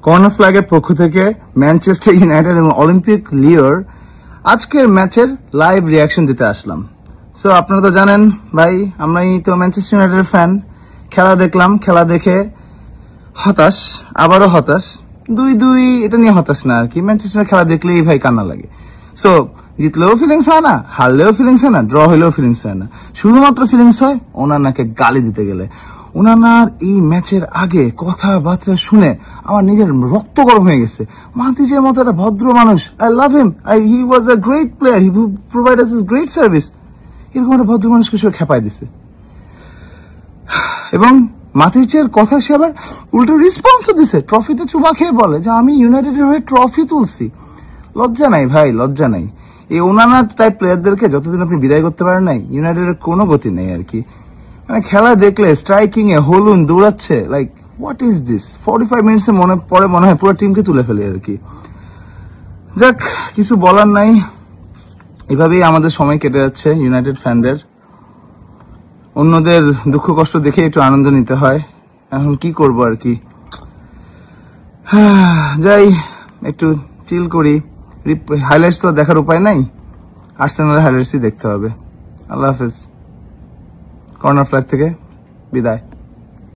Corner ফ্ল্যাগের পক্ষ থেকে Manchester United এবং অলিম্পিক লিওর আজকের ম্যাচের লাইভ রিয়াকশন দিতে আসলাম। সো আপনারা তো জানেন ভাই, আমরাই তো ম্যানচেস্টার ইউনাইটেডের ফ্যান। খেলা দেখলাম, খেলা দেখে হতাশ, আবারও হতাশ। 2-2 এটা নিয়ে হতাশ না আর কি। ম্যানচেস্টার খেলা দেখলেই ভাই কান্না লাগে। সো জিতলেও ফিলিংস হয় না, হারলেও ফিলিংস হয় না, ড্র হলেও ফিলিংস হয় না। শুধুমাত্র ফিলিংস হয় ওনানাকে গালি দিতে গেলে। ওনানার এই ম্যাচের আগে কথাবার্তা শুনে আমার নিজের রক্ত গরম হয়ে গেছে। মাহতিজের মতো একটা ভদ্র মানুষ, I love him, he was a great player, he provide us great service. এরকম একটা ভদ্র মানুষকে সে খেপাই দিছে এবং মাথিজের কথা সে আবার উল্টো রেসপন্সও দিছে। ট্রফিতে চুমা খেয়ে বলে যে আমি ইউনাইটেডের হয়ে ট্রফি তুলছি। লজ্জা নাই ভাই, লজ্জা নাই। এই ওনানা টাইপ প্লেয়ারদেরকে যতদিন আপনি বিদায় করতে পারেন নাই, ইউনাইটেডের কোনো গতি নেই আর কি। মানে খেলা দেখলে স্ট্রাইকিং এ হলুন দৌড়াচ্ছে, লাইক হোয়াট ইজ দিস। 45 মিনিটসে মনে হয় পুরো টিমকে তুলে ফেলে আর কি। যাক, কিছু বলার নাই। এভাবেই আমাদের সময় কেটে যাচ্ছে ইউনাইটেড ফ্যানদের। অন্যদের দুঃখ কষ্ট দেখে একটু আনন্দ নিতে হয়। এখন কি করবো আর কি। যাই একটু চিল করি। হাইলাইটস তো দেখার উপায় নাই, আর্সেনালের হাইলাইটসই দেখতে হবে। আল্লাহ হাফেজ। কর্নার ফ্ল্যাগ থেকে বিদায়।